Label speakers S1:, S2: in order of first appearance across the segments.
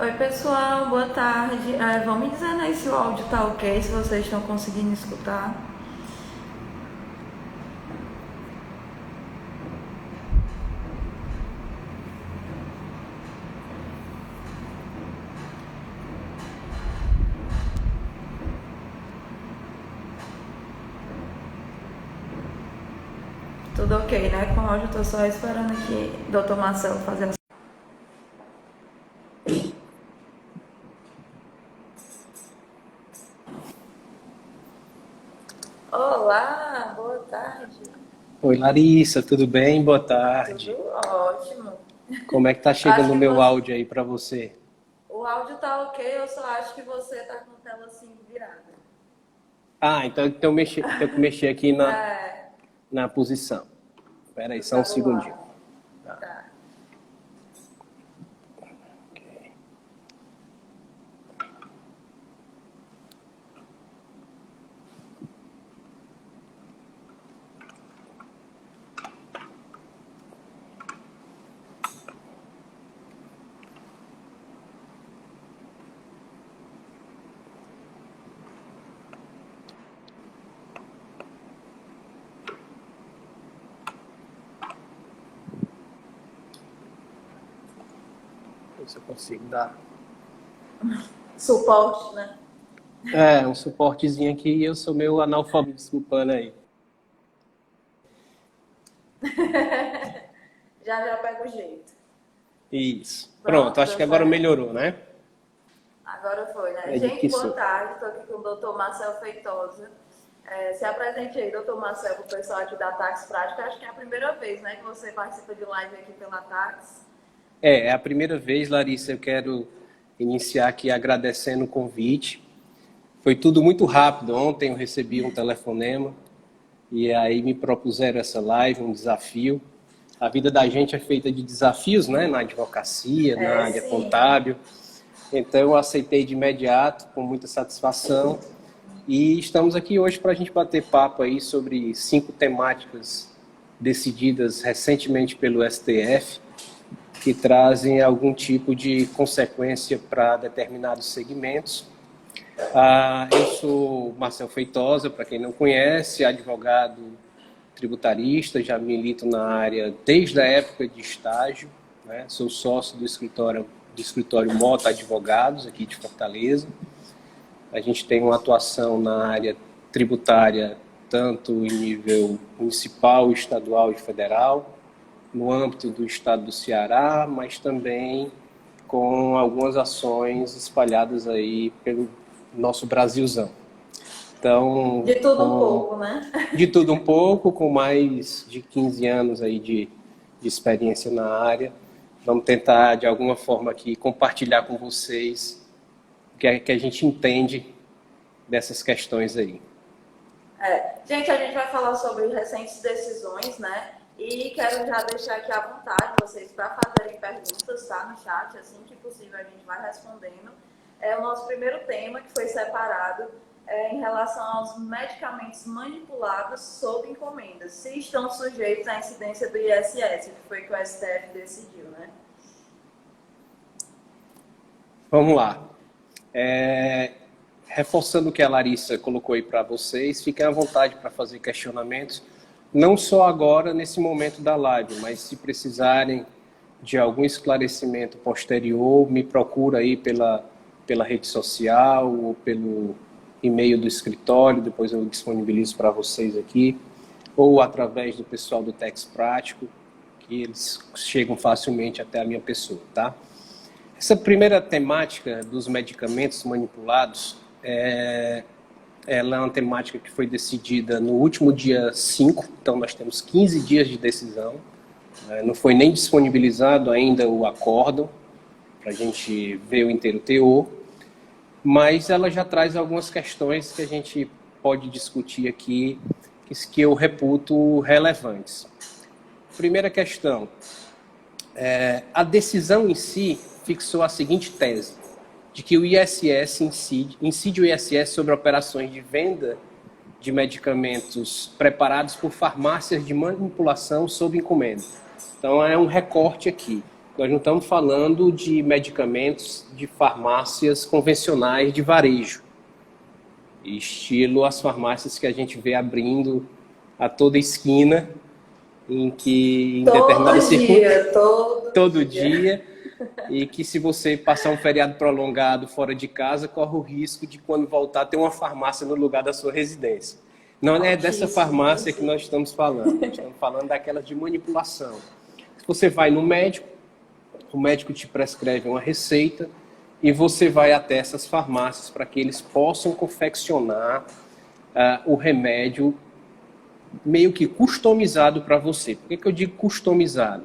S1: Oi, pessoal, boa tarde. Vão me dizendo aí se o áudio tá ok, se vocês estão conseguindo escutar. Tudo ok, né? Com o áudio, tô só esperando aqui o Dr. Marcelo fazer as... Olá, boa tarde.
S2: Oi, Larissa, tudo bem? Boa tarde.
S1: Tudo ótimo.
S2: Como é que tá
S1: Acho
S2: chegando o
S1: que
S2: meu áudio aí para você?
S1: o áudio tá ok, eu só acho que você tá com a tela assim virada.
S2: Ah, então tenho que mexer aqui
S1: É,
S2: na posição. Espera aí, só um
S1: para o
S2: segundinho.
S1: lado.
S2: Tá.
S1: Tá.
S2: Ok. Ver se eu consigo dar.
S1: Suporte, né?
S2: Um suportezinho aqui e eu sou meio analfabeto, desculpando aí.
S1: Já já pega o jeito.
S2: Isso. Pronto,
S1: Pronto,
S2: acho
S1: deu
S2: que agora
S1: certo?
S2: melhorou, né?
S1: Agora foi, né?
S2: Acredito
S1: Gente,
S2: que
S1: boa
S2: sim.
S1: tarde. Estou aqui com o Dr. Marcelo Feitosa. Se apresente aí, Dr. Marcelo, para o pessoal aqui da Tax Prática. Acho que é a primeira vez, né, que você participa de live aqui pela Tax.
S2: É a primeira vez, Larissa, eu quero iniciar aqui agradecendo o convite. Foi tudo muito rápido. Ontem eu recebi um telefonema. E aí me propuseram essa live, um desafio. A vida da gente é feita de desafios, né? Na advocacia, na
S1: É,
S2: área
S1: sim.
S2: contábil. Então eu aceitei de imediato, com muita satisfação. E estamos aqui hoje para a gente bater papo aí sobre 5 temáticas decididas recentemente pelo STF, que trazem algum tipo de consequência para determinados segmentos. Eu sou Marcel Feitosa, para quem não conhece, advogado tributarista, já milito na área desde a época de estágio, né? Sou sócio do escritório Mota Advogados, aqui de Fortaleza. A gente tem uma atuação na área tributária, tanto em nível municipal, estadual e federal, no âmbito do estado do Ceará, mas também com algumas ações espalhadas aí pelo nosso Brasilzão. Então,
S1: De tudo um pouco, né?
S2: de tudo um pouco, com mais de 15 anos aí de experiência na área. Vamos tentar, de alguma forma, aqui compartilhar com vocês o que a gente entende dessas questões aí.
S1: Gente, a gente vai falar sobre recentes decisões, né? E quero já deixar aqui à vontade vocês para fazerem perguntas, tá? No chat, assim que possível a gente vai respondendo. É o nosso primeiro tema que foi separado em relação aos medicamentos manipulados sob encomenda, se estão sujeitos à incidência do ISS, que foi que o STF decidiu, né?
S2: Vamos lá. Reforçando o que a Larissa colocou aí para vocês, fiquem à vontade para fazer questionamentos, não só agora, nesse momento da live, mas se precisarem de algum esclarecimento posterior, me procura aí pela rede social ou pelo e-mail do escritório, depois eu disponibilizo para vocês aqui, ou através do pessoal do Tex Prático, que eles chegam facilmente até a minha pessoa, tá? Essa primeira temática dos medicamentos manipulados, ela é uma temática que foi decidida no último dia 5, então nós temos 15 dias de decisão. Não foi nem disponibilizado ainda o acórdão, para a gente ver o inteiro teor, mas ela já traz algumas questões que a gente pode discutir aqui, que eu reputo relevantes. Primeira questão, a decisão em si fixou a seguinte tese, de que o ISS incide o ISS sobre operações de venda de medicamentos preparados por farmácias de manipulação sob encomenda. Então, é um recorte aqui. Nós não estamos falando de medicamentos de farmácias convencionais de varejo, estilo as farmácias que a gente vê abrindo a toda esquina, em que em determinadas circunstâncias, todo dia, e que se você passar um feriado prolongado fora de casa, corre o risco de quando voltar ter uma farmácia no lugar da sua residência. Não é dessa farmácia que nós estamos falando. Nós estamos falando daquela de manipulação. Se você vai no médico, o médico te prescreve uma receita e você vai até essas farmácias para que eles possam confeccionar o remédio meio que customizado para você. Por que eu digo customizado?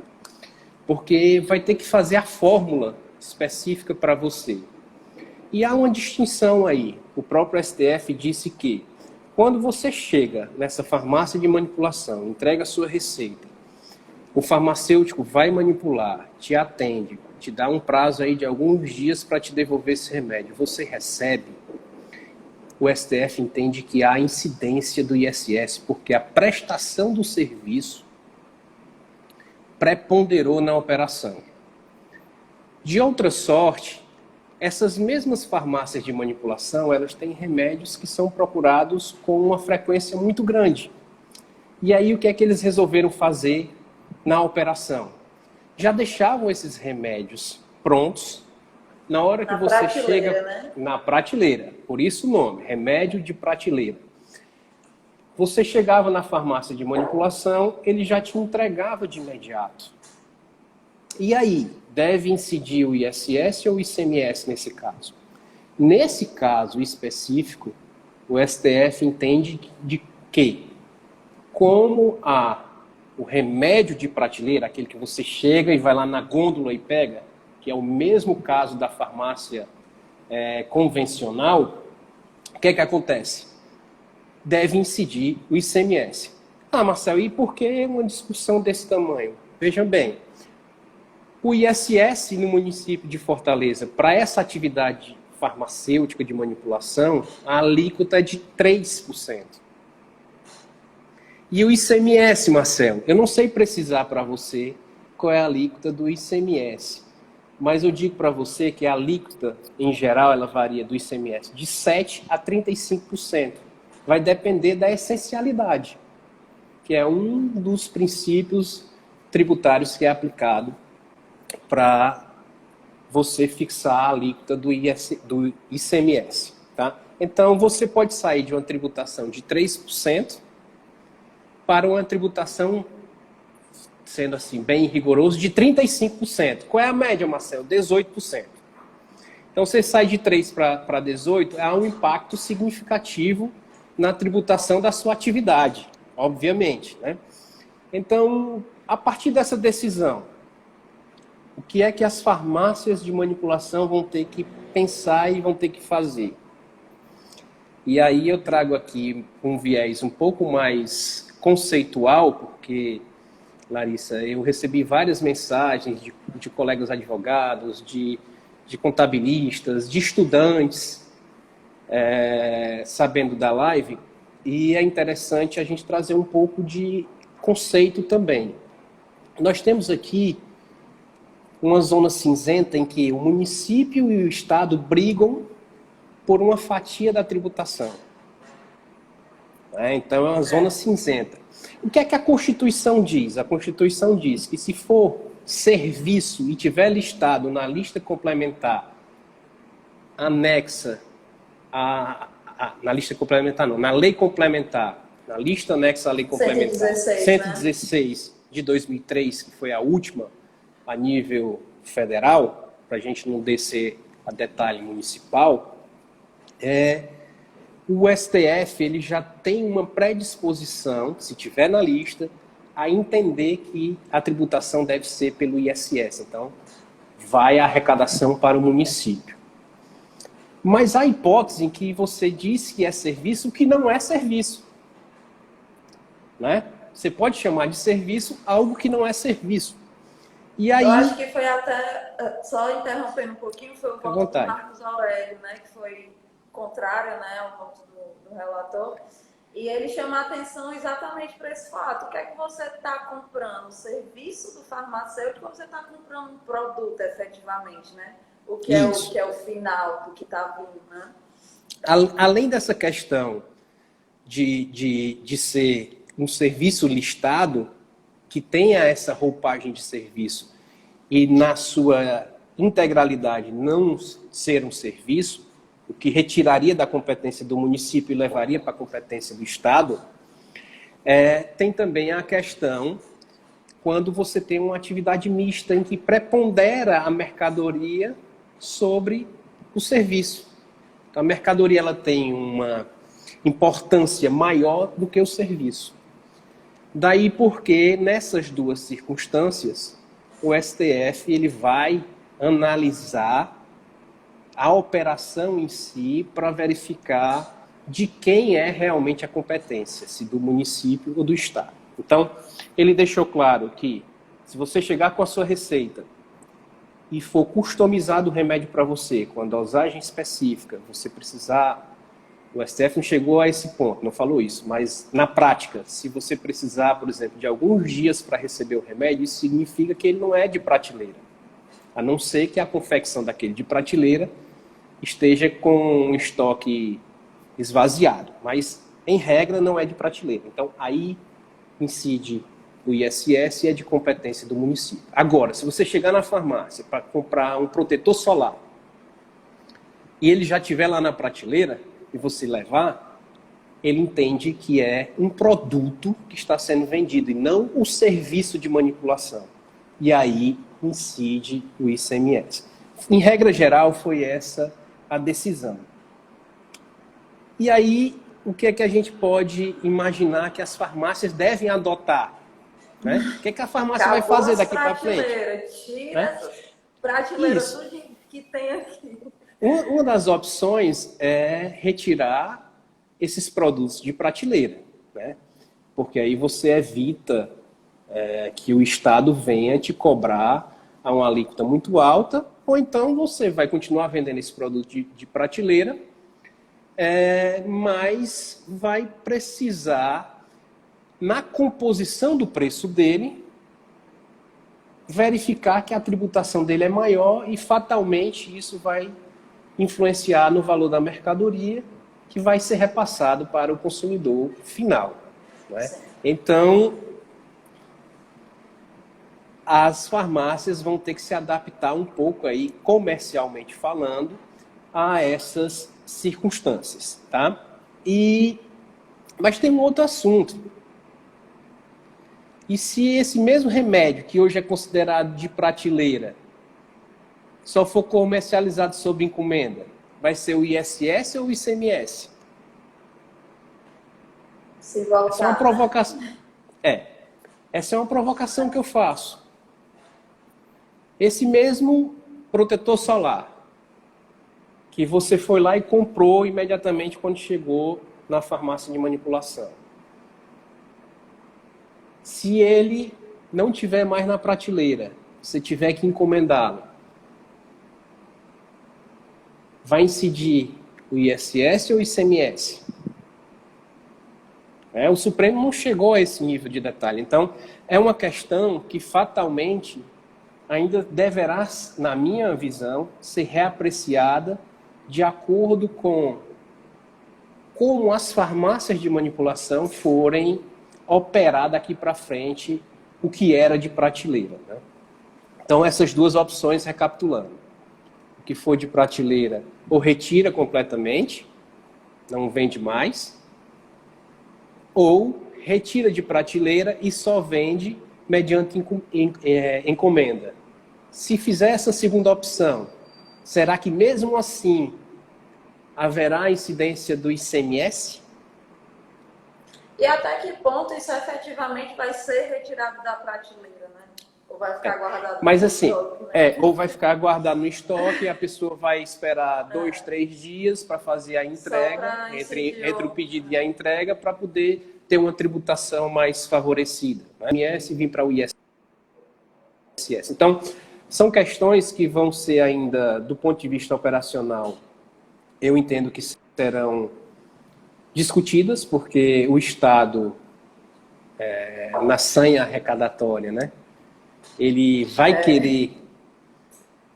S2: Porque vai ter que fazer a fórmula específica para você. E há uma distinção aí. O próprio STF disse que quando você chega nessa farmácia de manipulação, entrega a sua receita, o farmacêutico vai manipular, te atende, te dá um prazo aí de alguns dias para te devolver esse remédio, você recebe, o STF entende que há incidência do ISS, porque a prestação do serviço preponderou na operação. De outra sorte, essas mesmas farmácias de manipulação, elas têm remédios que são procurados com uma frequência muito grande. E aí o que é que eles resolveram fazer na operação? Já deixavam esses remédios prontos na hora que você chega na prateleira. Por isso o nome, remédio de prateleira. Você chegava na farmácia de manipulação, ele já te entregava de imediato. E aí, deve incidir o ISS ou o ICMS nesse caso? Nesse caso específico, o STF entende de que, como o remédio de prateleira, aquele que você chega e vai lá na gôndola e pega, que é o mesmo caso da farmácia convencional, o que é que acontece? Deve incidir o ICMS. Ah, Marcelo, e por que uma discussão desse tamanho? Vejam bem, o ISS no município de Fortaleza, para essa atividade farmacêutica de manipulação, a alíquota é de 3%. E o ICMS, Marcelo, eu não sei precisar para você qual é a alíquota do ICMS, mas eu digo para você que a alíquota, em geral, ela varia do ICMS de 7% a 35%. Vai depender da essencialidade, que é um dos princípios tributários que é aplicado para você fixar a alíquota do ICMS. Tá? Então, você pode sair de uma tributação de 3% para uma tributação, sendo assim, bem rigoroso, de 35%. Qual é a média, Marcelo? 18%. Então, você sai de 3% para 18%, há um impacto significativo na tributação da sua atividade, obviamente. Né? Então, a partir dessa decisão, o que é que as farmácias de manipulação vão ter que pensar e vão ter que fazer? E aí eu trago aqui um viés um pouco mais conceitual, porque, Larissa, eu recebi várias mensagens de colegas advogados, de contabilistas, de estudantes, sabendo da live, e é interessante a gente trazer um pouco de conceito também. Nós temos aqui uma zona cinzenta em que o município e o estado brigam por uma fatia da tributação. Então é uma zona cinzenta. O que é que a Constituição diz? A Constituição diz que se for serviço e tiver listado na lista complementar anexa na lista complementar não, na lei complementar, na lista anexa à lei complementar 116 né? De 2003, que foi a última a nível federal, para a gente não descer a detalhe municipal, o STF ele já tem uma predisposição, se tiver na lista, a entender que a tributação deve ser pelo ISS. Então, vai a arrecadação para o município. Mas há hipótese em que você diz que é serviço que não é serviço. Né? Você pode chamar de serviço algo que não é serviço. E aí,
S1: eu acho que foi até, só interrompendo um pouquinho, foi o voto do Marcos Aurélio, né, que foi contrário, né, ao voto do relator. E ele chama a atenção exatamente para esse fato. O que é que você está comprando? O serviço do farmacêutico ou você está comprando um produto efetivamente, né? O que é
S2: Isso.
S1: o que é o final do que está vindo, né?
S2: Além dessa questão de ser um serviço listado, que tenha essa roupagem de serviço e na sua integralidade não ser um serviço, o que retiraria da competência do município e levaria para a competência do Estado, tem também a questão quando você tem uma atividade mista em que prepondera a mercadoria sobre o serviço. Então, a mercadoria ela tem uma importância maior do que o serviço. Daí porque, nessas duas circunstâncias, o STF ele vai analisar a operação em si para verificar de quem é realmente a competência, se do município ou do Estado. Então, ele deixou claro que, se você chegar com a sua receita e for customizado o remédio para você, com a dosagem específica, você precisar... O STF não chegou a esse ponto, não falou isso, mas na prática, se você precisar, por exemplo, de alguns dias para receber o remédio, isso significa que ele não é de prateleira. A não ser que a confecção daquele de prateleira esteja com um estoque esvaziado, mas em regra não é de prateleira. Então aí incide o ISS e é de competência do município. Agora, se você chegar na farmácia para comprar um protetor solar e ele já estiver lá na prateleira e você levar, ele entende que é um produto que está sendo vendido e não o serviço de manipulação. E aí incide o ICMS. Em regra geral, foi essa a decisão. E aí, o que é que a gente pode imaginar que as farmácias devem adotar? Né? O que é que a farmácia vai fazer daqui para frente?
S1: Tira essas prateleiras que tem aqui.
S2: Uma das opções é retirar esses produtos de prateleira, né? Porque aí você evita que o Estado venha te cobrar a uma alíquota muito alta, ou então você vai continuar vendendo esse produto de prateleira, mas vai precisar, na composição do preço dele, verificar que a tributação dele é maior e fatalmente isso vai influenciar no valor da mercadoria que vai ser repassado para o consumidor final, né? Então, as farmácias vão ter que se adaptar um pouco aí, comercialmente falando, a essas circunstâncias, tá? Mas tem um outro assunto. E se esse mesmo remédio, que hoje é considerado de prateleira, só for comercializado sob encomenda, vai ser o ISS ou o ICMS?
S1: Se voltar,
S2: essa é uma provocação. Essa é uma provocação que eu faço. Esse mesmo protetor solar, que você foi lá e comprou imediatamente quando chegou na farmácia de manipulação. Se ele não tiver mais na prateleira, você tiver que encomendá-lo, vai incidir o ISS ou o ICMS? O Supremo não chegou a esse nível de detalhe. Então, é uma questão que fatalmente ainda deverá, na minha visão, ser reapreciada de acordo com como as farmácias de manipulação forem operar daqui para frente o que era de prateleira, né? Então, essas duas opções, recapitulando. O que for de prateleira, ou retira completamente, não vende mais, ou retira de prateleira e só vende mediante encomenda. Se fizer essa segunda opção, será que mesmo assim haverá incidência do ICMS?
S1: E até que ponto isso efetivamente vai ser retirado da prateleira, né? Ou vai ficar guardado
S2: Mas
S1: no
S2: assim,
S1: estoque, né?
S2: ou vai ficar guardado no estoque e a pessoa vai esperar 2, 3 dias para fazer a entrega, entre o pedido e a entrega, para poder ter uma tributação mais favorecida, né? O ISS vir para o ISS. Então, são questões que vão ser ainda, do ponto de vista operacional, eu entendo que serão discutidas, porque o Estado, na sanha arrecadatória, né, ele vai querer,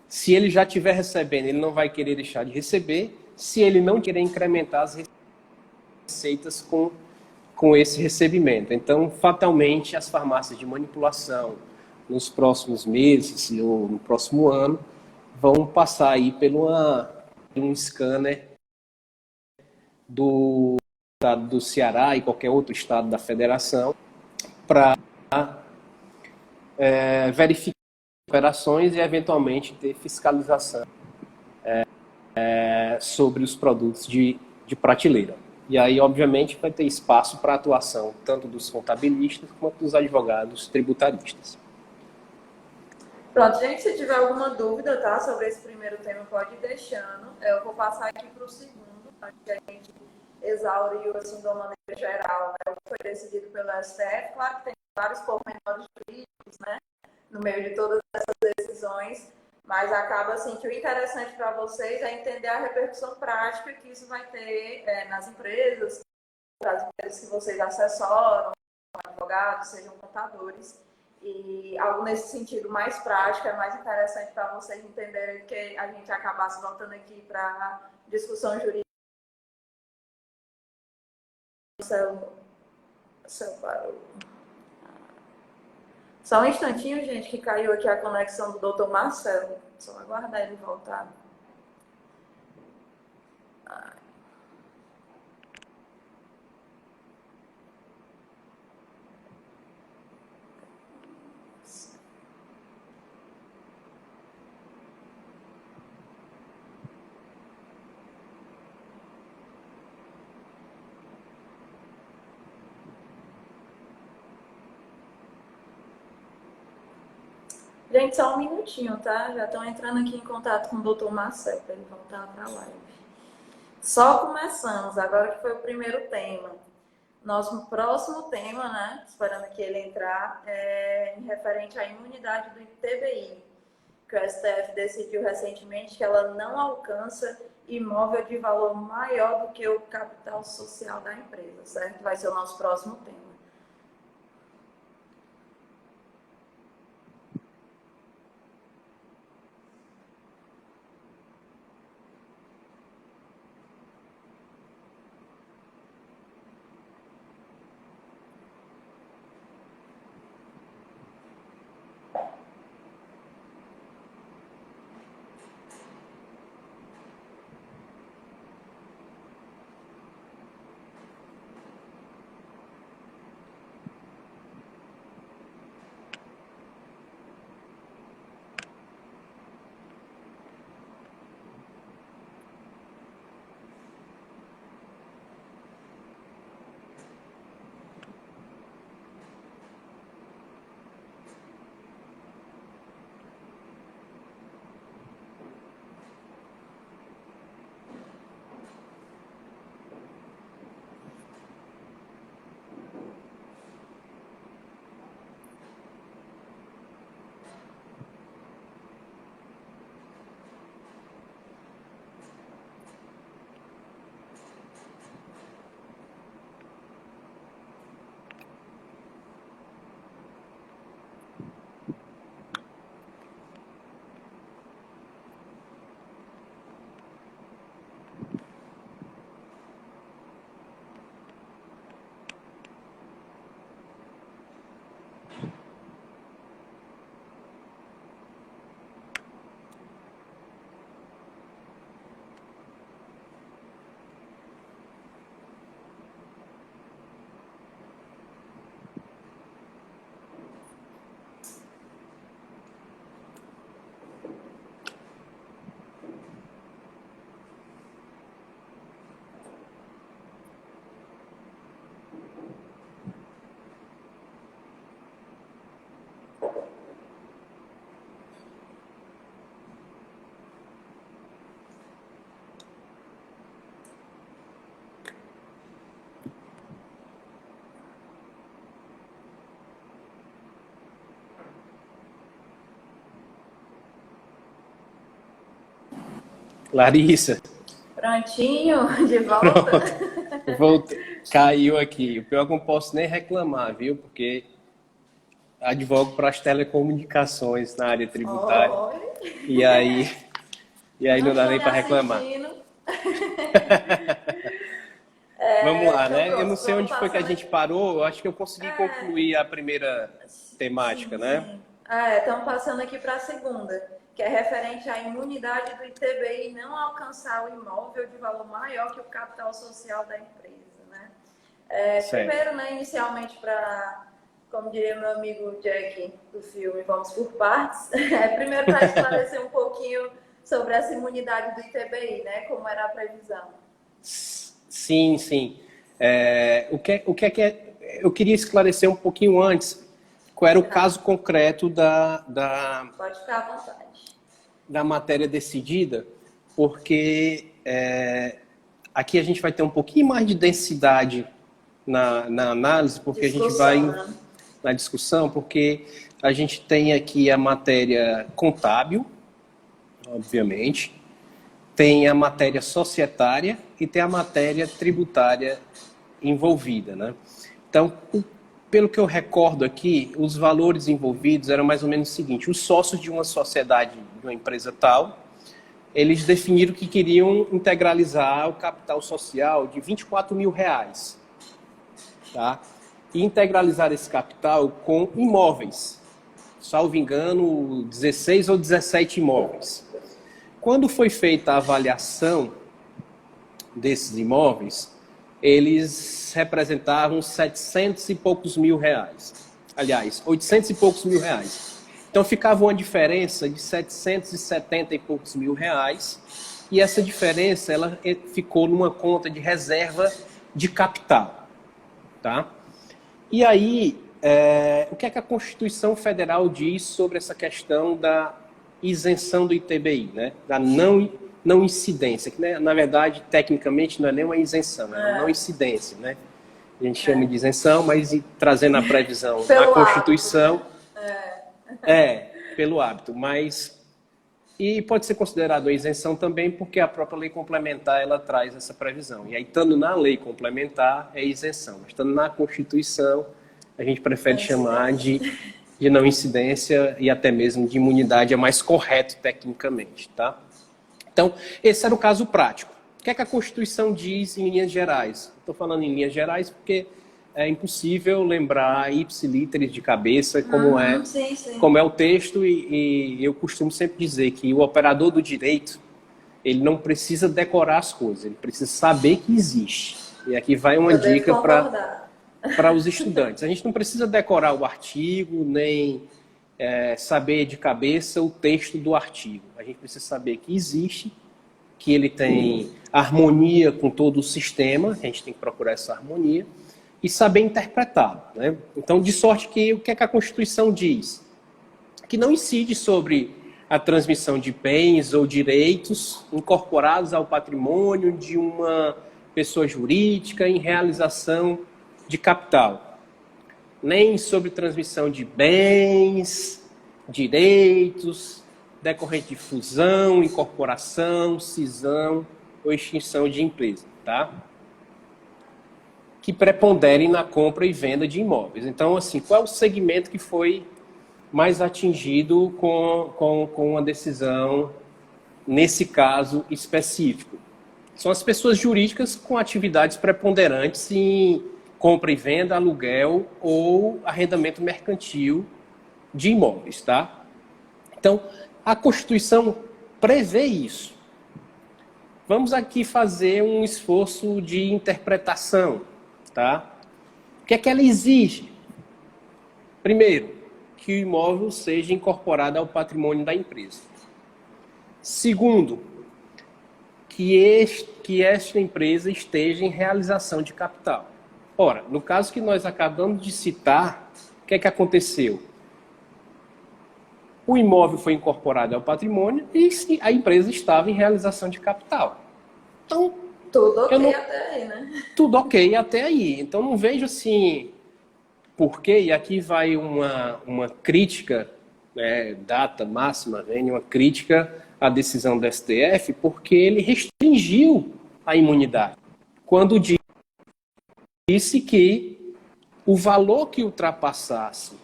S2: se ele já estiver recebendo, ele não vai querer deixar de receber, se ele não querer incrementar as receitas com esse recebimento. Então, fatalmente, as farmácias de manipulação, nos próximos meses ou no próximo ano, vão passar aí por um scanner do estado do Ceará e qualquer outro estado da federação para verificar operações e, eventualmente, ter fiscalização sobre os produtos de prateleira. E aí, obviamente, vai ter espaço para atuação tanto dos contabilistas quanto dos advogados tributaristas.
S1: Pronto, gente, se tiver alguma dúvida, tá, sobre esse primeiro tema, pode ir deixando. Eu vou passar aqui para o segundo, para que a gente exauriu, assim, de uma maneira geral, né, o que foi decidido pelo STF. Claro que tem vários pormenores jurídicos, né, no meio de todas essas decisões, mas acaba, assim, que o interessante para vocês é entender a repercussão prática que isso vai ter nas empresas que vocês assessoram, advogados, sejam contadores. E algo nesse sentido mais prático, é mais interessante para vocês entenderem que a gente acabasse voltando aqui para discussão jurídica. Só um instantinho, gente, que caiu aqui a conexão do Dr. Marcelo. Só aguardar ele voltar. Gente, só um minutinho, tá? Já estão entrando aqui em contato com o Dr. Marcelo para ele voltar para a live. Só começamos, agora que foi o primeiro tema. Nosso próximo tema, né, esperando que ele entrar, é em referente à imunidade do ITBI, que o STF decidiu recentemente que ela não alcança imóvel de valor maior do que o capital social da empresa, certo? Vai ser o nosso próximo tema.
S2: Larissa.
S1: Pronto, Prontinho, de volta.
S2: Caiu aqui. O pior é que eu não posso nem reclamar, viu? Porque advogo para as telecomunicações na área tributária.
S1: Oi.
S2: E aí não dá nem para reclamar. Vamos lá, né? Eu não sei onde foi que a gente parou. Eu acho que eu consegui concluir a primeira temática, né?
S1: Estamos passando aqui para a segunda, que é referente à imunidade do ITBI não alcançar o imóvel de valor maior que o capital social da empresa, né? Primeiro, né, inicialmente, como diria meu amigo Jack do filme, vamos por partes. Primeiro, para esclarecer um pouquinho sobre essa imunidade do ITBI, né? Como era a previsão.
S2: Sim. O que é que eu queria esclarecer um pouquinho antes qual era o caso concreto
S1: Pode ficar à vontade.
S2: Da matéria decidida, porque aqui a gente vai ter um pouquinho mais de densidade na análise, porque a gente vai na discussão, porque a gente tem aqui a matéria contábil, obviamente, tem a matéria societária e tem a matéria tributária envolvida, né? Então, pelo que eu recordo aqui, os valores envolvidos eram mais ou menos o seguinte: os sócios de uma sociedade, de uma empresa tal, eles definiram que queriam integralizar o capital social de R$24 mil, tá? E integralizar esse capital com imóveis, salvo engano, 16 ou 17 imóveis. Quando foi feita a avaliação desses imóveis, eles representavam 700 e poucos mil reais. Aliás, 800 e poucos mil reais. Então ficava uma diferença de 770 e poucos mil reais, e essa diferença ela ficou numa conta de reserva de capital, tá? E aí, o que é que a Constituição Federal diz sobre essa questão da isenção do ITBI, né? Da não incidência, que, né, na verdade, tecnicamente, não é nem uma isenção, é uma não incidência, né? A gente chama de isenção, mas trazendo a previsão na Constituição, pelo hábito, mas e pode ser considerado a isenção também porque a própria lei complementar ela traz essa previsão. E aí, estando na lei complementar, é isenção. Mas estando na Constituição, a gente prefere chamar de não incidência e até mesmo de imunidade, é mais correto tecnicamente, tá? Então, esse era o caso prático. O que é que a Constituição diz em linhas gerais? Estou falando em linhas gerais porque é impossível lembrar ipsiliteris de cabeça como é o texto, e eu costumo sempre dizer que o operador do direito, ele não precisa decorar as coisas, ele precisa saber que existe. E aqui vai uma dica para os estudantes. A gente não precisa decorar o artigo, nem saber de cabeça o texto do artigo. A gente precisa saber que existe, que ele tem harmonia com todo o sistema, a gente tem que procurar essa harmonia, e saber interpretá-lo, né? Então, de sorte que o que é que a Constituição diz? Que não incide sobre a transmissão de bens ou direitos incorporados ao patrimônio de uma pessoa jurídica em realização de capital, nem sobre transmissão de bens, direitos, decorrente de fusão, incorporação, cisão ou extinção de empresa, tá? Que preponderem na compra e venda de imóveis. Então, assim, qual é o segmento que foi mais atingido com a decisão nesse caso específico? São as pessoas jurídicas com atividades preponderantes em compra e venda, aluguel ou arrendamento mercantil de imóveis, tá? Então, a Constituição prevê isso. Vamos aqui fazer um esforço de interpretação, tá? O que é que ela exige? Primeiro, que o imóvel seja incorporado ao patrimônio da empresa. Segundo, que esta empresa esteja em realização de capital. Ora, no caso que nós acabamos de citar, o que é que aconteceu? O imóvel foi incorporado ao patrimônio e a empresa estava em realização de capital. Então,
S1: tudo ok até aí, né?
S2: Tudo ok até aí. Então, não vejo assim por quê, e aqui vai uma crítica, né, data máxima, vem uma crítica à decisão do STF, porque ele restringiu a imunidade? Quando disse que o valor que ultrapassasse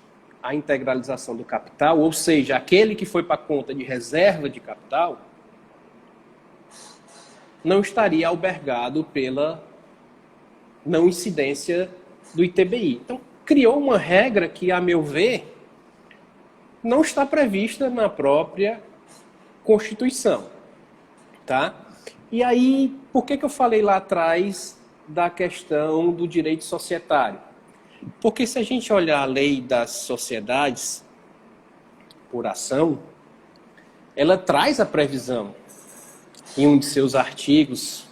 S2: a integralização do capital, ou seja, aquele que foi para a conta de reserva de capital, não estaria albergado pela não incidência do ITBI. Então, criou uma regra que, a meu ver, não está prevista na própria Constituição. Tá? E aí, por que eu falei lá atrás da questão do direito societário? Porque se a gente olhar a lei das sociedades por ação, ela traz a previsão em um de seus artigos,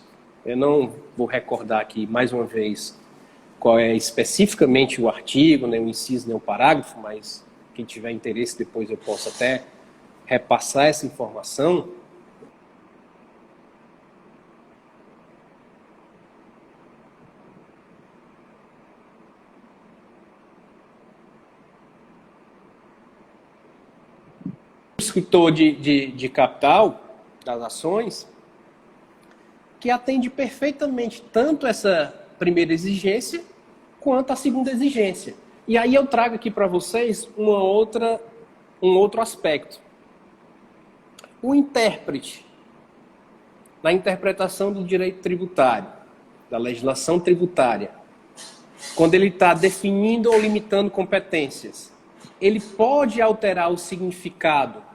S2: eu não vou recordar aqui mais uma vez qual é especificamente o artigo, nem o inciso, nem o parágrafo, mas quem tiver interesse depois eu posso até repassar essa informação. O escritor de capital das ações, que atende perfeitamente tanto essa primeira exigência quanto a segunda exigência. E aí eu trago aqui para vocês um outro aspecto. O intérprete, na interpretação do direito tributário, da legislação tributária, quando ele está definindo ou limitando competências, ele pode alterar o significado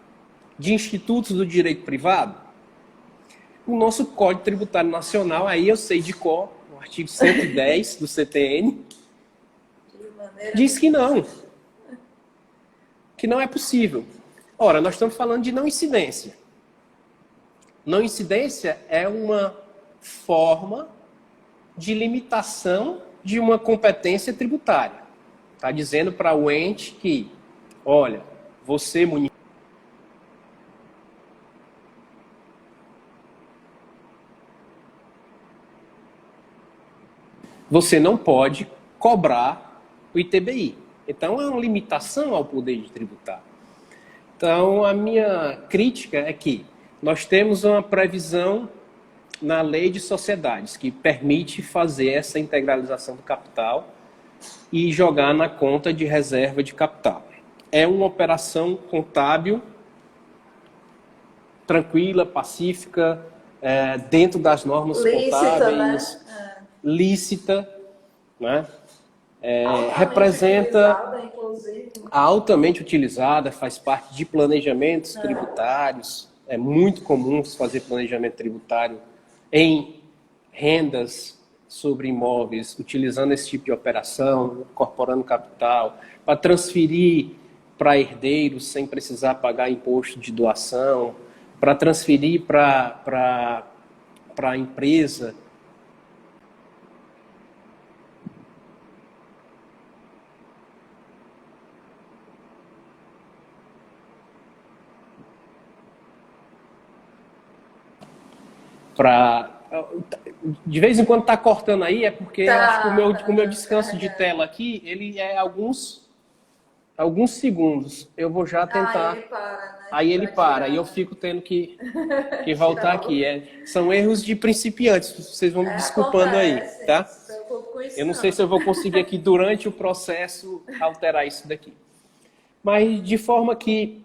S2: de institutos do direito privado? O nosso Código Tributário Nacional, aí eu sei de cor, o artigo 110 do CTN, diz que não é possível. Ora, nós estamos falando de não incidência. Não incidência é uma forma de limitação de uma competência tributária. Está dizendo para o ente que, olha, você, município, você não pode cobrar o ITBI. Então, é uma limitação ao poder de tributar. Então, a minha crítica é que nós temos uma previsão na lei de sociedades que permite fazer essa integralização do capital e jogar na conta de reserva de capital. É uma operação contábil tranquila, pacífica, dentro das normas contábeis, né? Lícita, né? Representa altamente utilizada, faz parte de planejamentos tributários. É muito comum se fazer planejamento tributário em rendas sobre imóveis, utilizando esse tipo de operação, incorporando capital, para transferir para herdeiros sem precisar pagar imposto de doação, para transferir para a empresa. De vez em quando está cortando aí, é porque eu acho que o meu descanso de tela aqui, ele é alguns segundos. Eu vou já tentar. Aí ele para, e eu fico tendo que voltar aqui. São erros de principiantes, vocês vão me desculpando aí, tá? Eu não sei se eu vou conseguir aqui durante o processo alterar isso daqui. Mas de forma que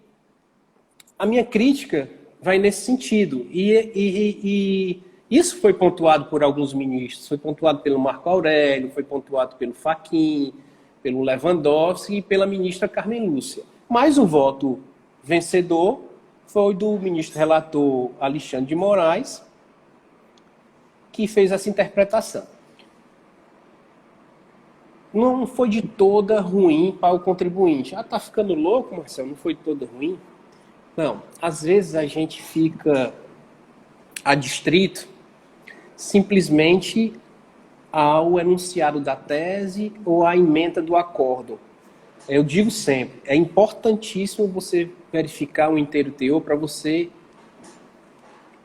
S2: a minha crítica vai nesse sentido. E isso foi pontuado por alguns ministros. Foi pontuado pelo Marco Aurélio, foi pontuado pelo Fachin, pelo Lewandowski e pela ministra Carmen Lúcia. Mas o voto vencedor foi do ministro relator Alexandre de Moraes, que fez essa interpretação. Não foi de toda ruim para o contribuinte. Tá ficando louco, Marcelo? Não foi toda ruim? Não, às vezes a gente fica adstrito simplesmente ao enunciado da tese ou à ementa do acórdão. Eu digo sempre, é importantíssimo você verificar o inteiro teor para você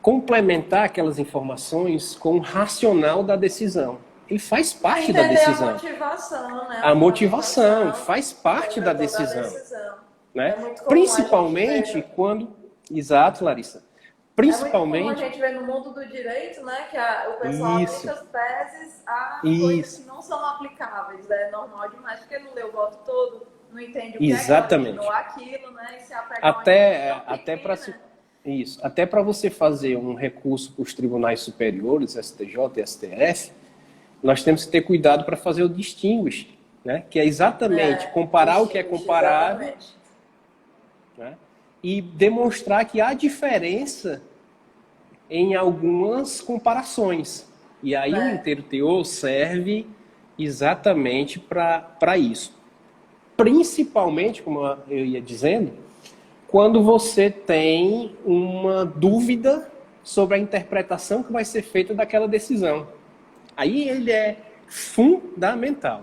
S2: complementar aquelas informações com o racional da decisão. E faz parte da decisão.
S1: A motivação, né?
S2: A motivação faz parte da decisão. Né? Principalmente quando... Exato, Larissa. Principalmente...
S1: É muito como a gente vê no mundo do direito, né? Que o pessoal
S2: Isso.
S1: aplica as teses a
S2: Isso.
S1: coisas que não são aplicáveis. É normal demais, porque não lê o voto todo, não entende o que
S2: Exatamente.
S1: é que originou aquilo, né? E se apega
S2: Até para isso, até para você fazer um recurso para os tribunais superiores, STJ e STF, nós temos que ter cuidado para fazer o distinguish, né? Que é exatamente comparar o que é comparável, né? E demonstrar que há diferença em algumas comparações. E aí o inteiro teor serve exatamente para isso. Principalmente, como eu ia dizendo, quando você tem uma dúvida sobre a interpretação que vai ser feita daquela decisão. Aí ele é fundamental.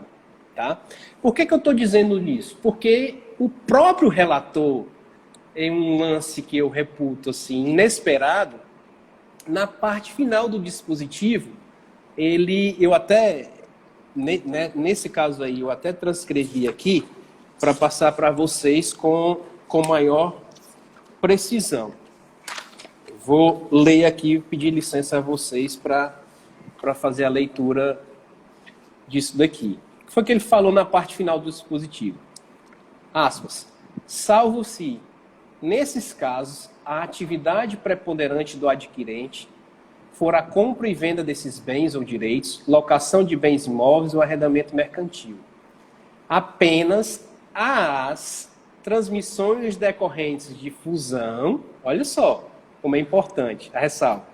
S2: Tá? Por que eu estou dizendo isso? Porque o próprio relator, em um lance que eu reputo assim, inesperado, na parte final do dispositivo, eu até, nesse caso aí, eu até transcrevi aqui para passar para vocês com maior precisão. Vou ler aqui e pedir licença a vocês para fazer a leitura disso daqui. O que foi que ele falou na parte final do dispositivo? Aspas. Salvo se, nesses casos, a atividade preponderante do adquirente for a compra e venda desses bens ou direitos, locação de bens imóveis ou arrendamento mercantil. Apenas as transmissões decorrentes de fusão, olha só como é importante, a ressalva,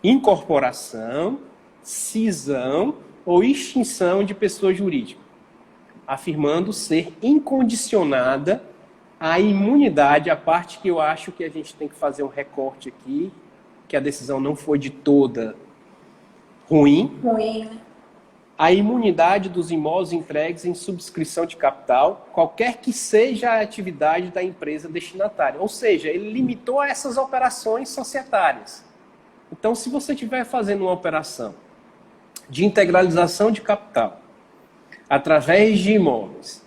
S2: incorporação, cisão ou extinção de pessoa jurídica, afirmando ser incondicionada a imunidade, a parte que eu acho que a gente tem que fazer um recorte aqui, que a decisão não foi de toda ruim.
S1: Né?
S2: A imunidade dos imóveis entregues em subscrição de capital, qualquer que seja a atividade da empresa destinatária. Ou seja, ele limitou a essas operações societárias. Então, se você estiver fazendo uma operação de integralização de capital através de imóveis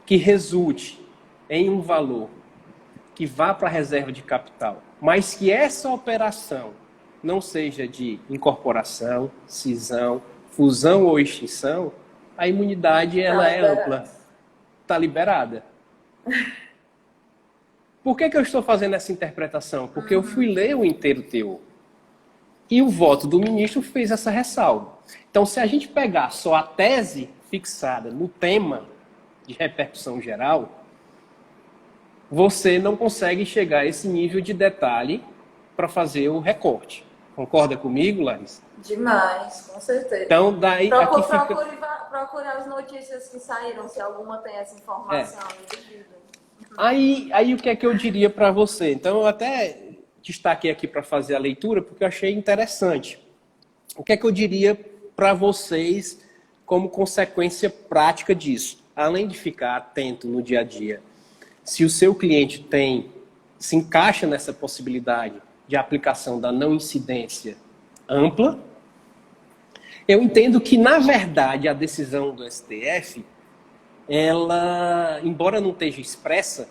S2: que resulte em um valor que vá para a reserva de capital, mas que essa operação não seja de incorporação, cisão, fusão ou extinção, a imunidade ela é ampla. Está liberada. Por que eu estou fazendo essa interpretação? Porque eu fui ler o inteiro teor. E o voto do ministro fez essa ressalva. Então, se a gente pegar só a tese fixada no tema de repercussão geral, você não consegue chegar a esse nível de detalhe para fazer o recorte. Concorda comigo, Larissa?
S1: Demais, com certeza.
S2: Então, daí aqui fica...
S1: Procure as notícias que saíram, se alguma tem essa informação.
S2: Aí o que é que eu diria para você? Então, eu até destaquei aqui para fazer a leitura, porque eu achei interessante. O que é que eu diria para vocês como consequência prática disso? Além de ficar atento no dia a dia, se o seu cliente se encaixa nessa possibilidade de aplicação da não incidência ampla, eu entendo que, na verdade, a decisão do STF, ela, embora não esteja expressa,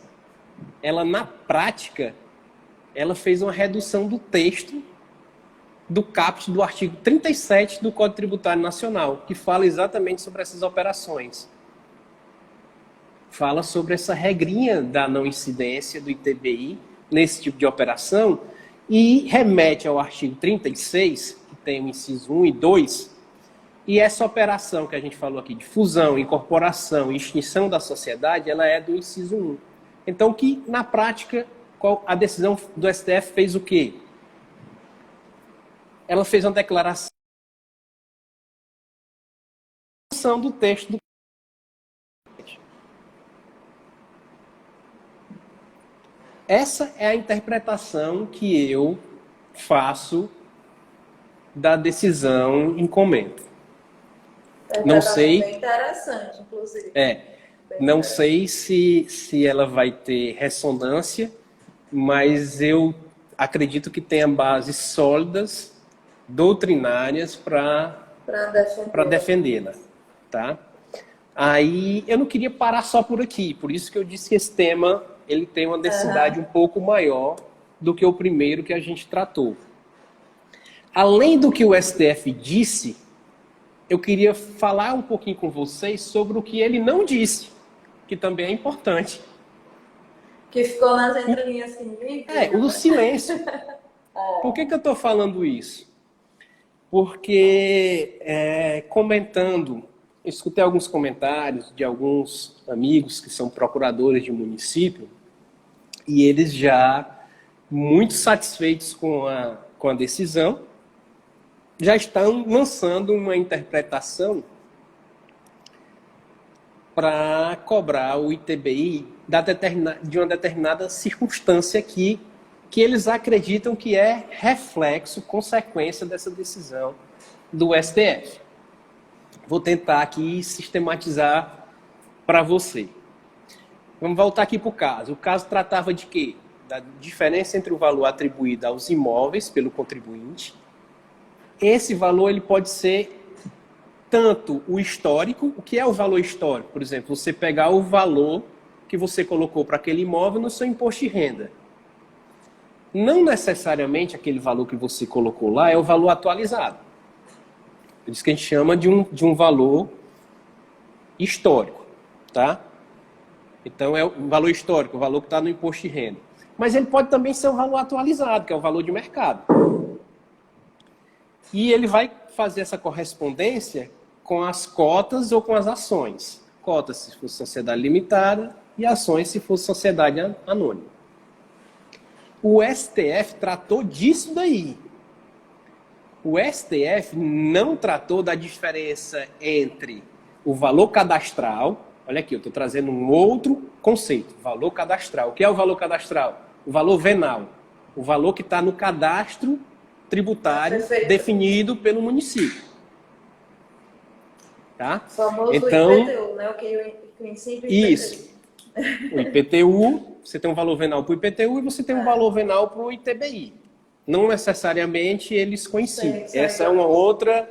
S2: ela, na prática, ela fez uma redução do texto do caput do artigo 37 do Código Tributário Nacional, que fala exatamente sobre essas operações. Fala sobre essa regrinha da não incidência do ITBI nesse tipo de operação e remete ao artigo 36, que tem o inciso 1 e 2, e essa operação que a gente falou aqui de fusão, incorporação e extinção da sociedade, ela é do inciso 1. Então, que na prática, a decisão do STF fez o quê? Ela fez uma declaração do texto do... Essa é a interpretação que eu faço da decisão em comento. Não sei.
S1: Bem interessante, inclusive.
S2: Não sei se ela vai ter ressonância, mas eu acredito que tenha bases sólidas, doutrinárias para defendê-la, tá? Aí eu não queria parar só por aqui, por isso que eu disse que esse tema ele tem uma densidade um pouco maior do que o primeiro que a gente tratou. Além do que o STF disse, eu queria falar um pouquinho com vocês sobre o que ele não disse, que também é importante.
S1: Que ficou nas entrelinhas que ninguém viu.
S2: O silêncio. Por que eu estou falando isso? Porque, comentando, eu escutei alguns comentários de alguns amigos que são procuradores de município, e eles já, muito satisfeitos com a decisão, já estão lançando uma interpretação para cobrar o ITBI de uma determinada circunstância aqui, que eles acreditam que é reflexo, consequência dessa decisão do STF. Vou tentar aqui sistematizar para você. Vamos voltar aqui para o caso. O caso tratava de quê? Da diferença entre o valor atribuído aos imóveis pelo contribuinte. Esse valor ele pode ser tanto o histórico. O que é o valor histórico? Por exemplo, você pegar o valor que você colocou para aquele imóvel no seu imposto de renda. Não necessariamente aquele valor que você colocou lá é o valor atualizado. Por isso que a gente chama de um valor histórico, tá? Então é o valor histórico, o valor que está no imposto de renda. Mas ele pode também ser o valor atualizado, que é o valor de mercado. E ele vai fazer essa correspondência com as cotas ou com as ações. Cotas se for sociedade limitada e ações se for sociedade anônima. O STF tratou disso daí. O STF não tratou da diferença entre o valor cadastral. Olha aqui, eu estou trazendo um outro conceito. Valor cadastral. O que é o valor cadastral? O valor venal. O valor que está no cadastro tributário definido pelo município. Tá?
S1: O famoso
S2: então,
S1: IPTU, né? O princípio
S2: isso. O IPTU, você tem um valor venal para o IPTU e você tem um valor venal para o ITBI. Não necessariamente eles coincidem. Essa é uma outra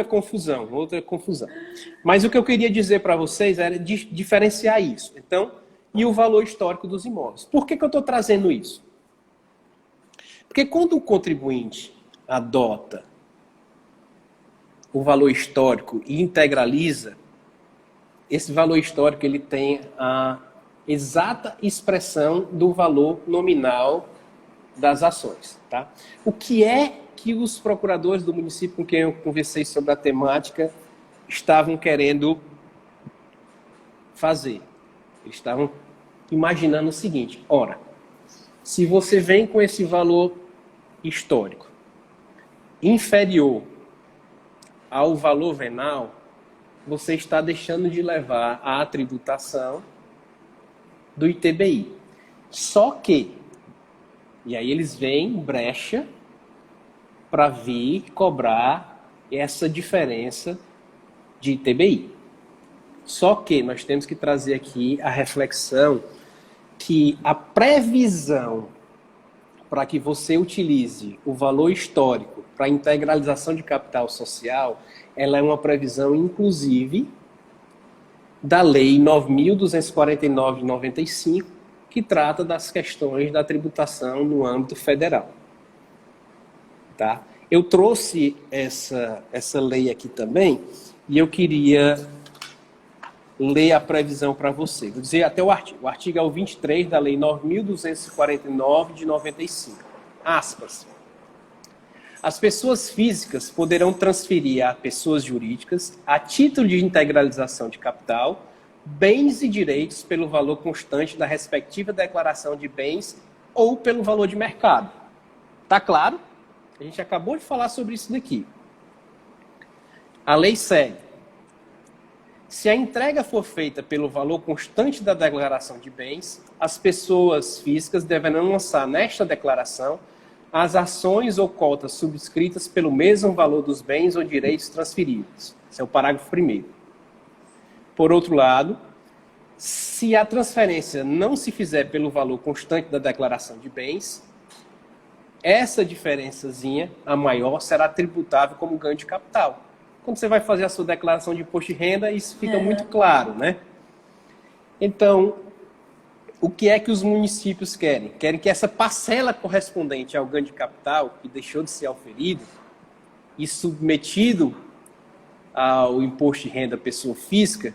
S2: confusão. Mas o que eu queria dizer para vocês era diferenciar isso. Então, e o valor histórico dos imóveis. Por que eu estou trazendo isso? Porque quando o contribuinte adota o valor histórico e integraliza, esse valor histórico ele tem a exata expressão do valor nominal das ações. Tá? O que é que os procuradores do município com quem eu conversei sobre a temática estavam querendo fazer? Eles estavam imaginando o seguinte: ora, se você vem com esse valor histórico inferior ao valor venal, você está deixando de levar a tributação do ITBI. Só que, e aí eles veem brecha para vir cobrar essa diferença de ITBI. Só que nós temos que trazer aqui a reflexão que a previsão para que você utilize o valor histórico para integralização de capital social, ela é uma previsão, inclusive, da Lei 9.249 de 95, que trata das questões da tributação no âmbito federal. Tá? Eu trouxe essa lei aqui também, e eu queria ler a previsão para você. Vou dizer até o artigo. O artigo é o 23 da Lei 9.249 de 95. Aspas. As pessoas físicas poderão transferir a pessoas jurídicas, a título de integralização de capital, bens e direitos pelo valor constante da respectiva declaração de bens ou pelo valor de mercado. Tá claro? A gente acabou de falar sobre isso daqui. A lei segue. Se a entrega for feita pelo valor constante da declaração de bens, as pessoas físicas deverão lançar nesta declaração as ações ou cotas subscritas pelo mesmo valor dos bens ou direitos transferidos. Esse é o parágrafo 1º. Por outro lado, se a transferência não se fizer pelo valor constante da declaração de bens, essa diferençazinha, a maior, será tributável como ganho de capital. Quando você vai fazer a sua declaração de imposto de renda, isso fica muito claro, né? Então, o que é que os municípios querem? Querem que essa parcela correspondente ao ganho de capital, que deixou de ser auferido, e submetido ao imposto de renda pessoa física,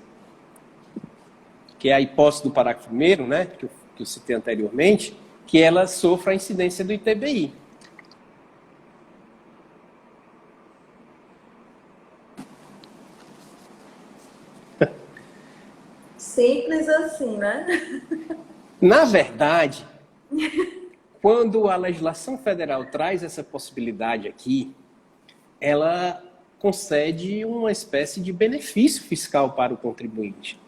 S2: que é a hipótese do parágrafo 1º, né, que eu citei anteriormente, que ela sofra a incidência do ITBI.
S1: Simples assim, né?
S2: Na verdade, quando a legislação federal traz essa possibilidade aqui, ela concede uma espécie de benefício fiscal para o contribuinte.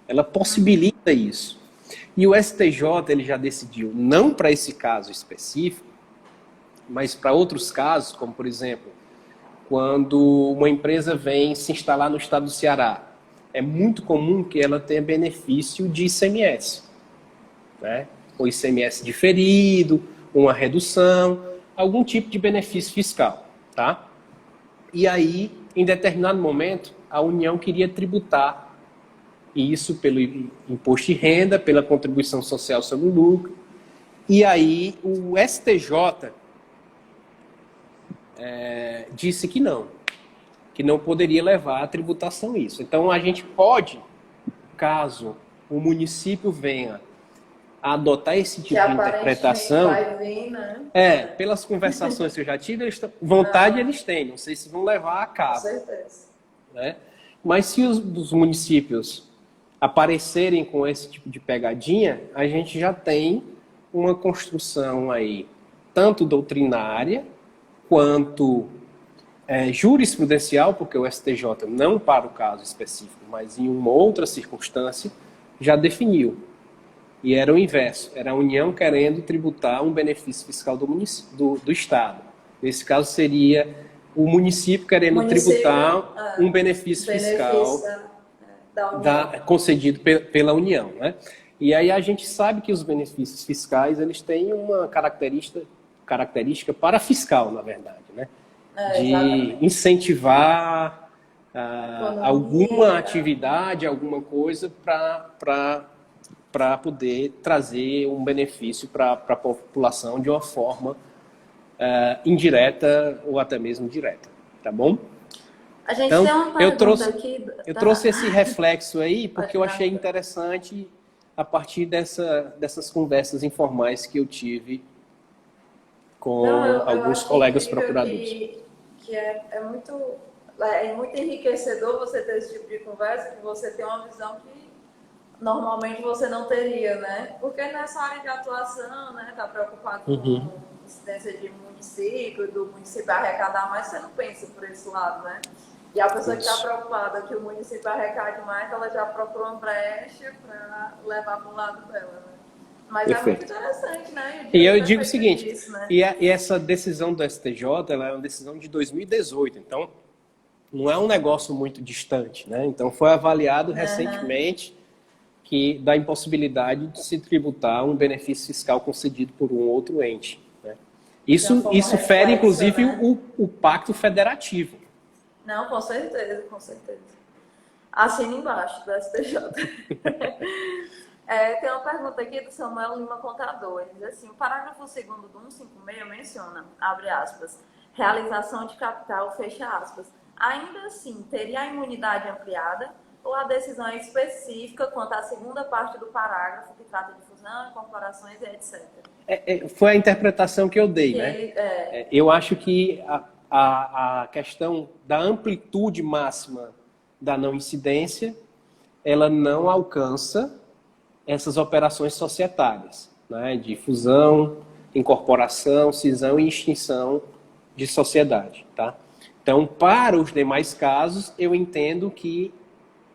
S2: Ela possibilita isso. E o STJ ele já decidiu, não para esse caso específico, mas para outros casos, como por exemplo, quando uma empresa vem se instalar no estado do Ceará, é muito comum que ela tenha benefício de ICMS, né? O ICMS diferido, uma redução, algum tipo de benefício fiscal, tá? E aí, em determinado momento, a União queria tributar isso pelo imposto de renda, pela contribuição social sobre o lucro. E aí o STJ disse que não poderia levar à tributação isso. Então a gente pode, caso o município venha a adotar esse tipo de interpretação,
S1: vai vir, né?
S2: pelas conversações que eu já tive, vontade eles têm, não sei se vão levar a cabo.
S1: Com certeza.
S2: Né? Mas se os municípios aparecerem com esse tipo de pegadinha, a gente já tem uma construção aí, tanto doutrinária, quanto jurisprudencial, porque o STJ, não para o caso específico, mas em uma outra circunstância, já definiu. E era o inverso, era a União querendo tributar um benefício fiscal do Estado. Nesse caso seria o município querendo tributar um benefício fiscal concedido pela União, né? E aí a gente sabe que os benefícios fiscais eles têm uma característica parafiscal, na verdade, né? De incentivar alguma atividade, alguma coisa para poder trazer um benefício para a população de uma forma indireta ou até mesmo direta, tá bom?
S1: A gente tem uma pergunta aqui.
S2: Eu trouxe esse reflexo aí porque eu achei interessante a partir dessas conversas informais que eu tive com alguns colegas procuradores.
S1: Que é muito enriquecedor você ter esse tipo de conversa, que você tem uma visão que normalmente você não teria, né? Porque nessa área de atuação, né, tá preocupado com incidência de município, do município arrecadar mais, você não pensa por esse lado, né? E a pessoa que está preocupada que o município arrecade mais, ela já procura uma brecha para levar para o lado dela, né? Mas perfeito. É muito interessante, né?
S2: E eu digo o seguinte, disso, né? e essa decisão do STJ, ela é uma decisão de 2018, então não é um negócio muito distante, né? Então foi avaliado recentemente que da impossibilidade de se tributar um benefício fiscal concedido por um outro ente, né? Isso fere, inclusive, né? o pacto federativo.
S1: Não, com certeza, com certeza. Assina embaixo do STJ. Tem uma pergunta aqui do Samuel Lima Contador. Ele diz assim, o parágrafo 2º do 156 menciona, abre aspas, realização de capital, fecha aspas. Ainda assim, teria a imunidade ampliada ou a decisão é específica quanto à segunda parte do parágrafo, que trata de fusão, incorporações e etc.
S2: Foi a interpretação que eu dei, né? Eu acho que a questão da amplitude máxima da não incidência, ela não alcança essas operações societárias, né? De fusão, incorporação, cisão e extinção de sociedade, tá? Então, para os demais casos, eu entendo que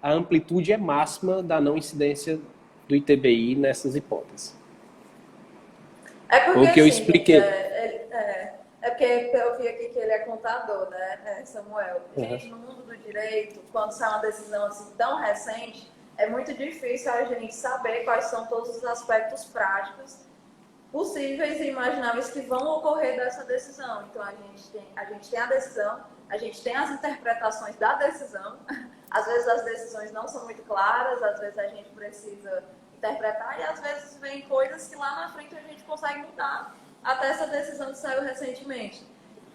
S2: a amplitude é máxima da não incidência do ITBI nessas hipóteses.
S1: Porque,
S2: o que eu expliquei.
S1: Porque eu vi aqui que ele é contador, né, Samuel? Gente, no mundo do direito, quando sai uma decisão assim tão recente, é muito difícil a gente saber quais são todos os aspectos práticos possíveis e imagináveis que vão ocorrer dessa decisão. Então, a gente tem a decisão, a gente tem as interpretações da decisão. Às vezes as decisões não são muito claras, às vezes a gente precisa interpretar, e às vezes vem coisas que lá na frente a gente consegue mudar, até essa decisão que saiu recentemente.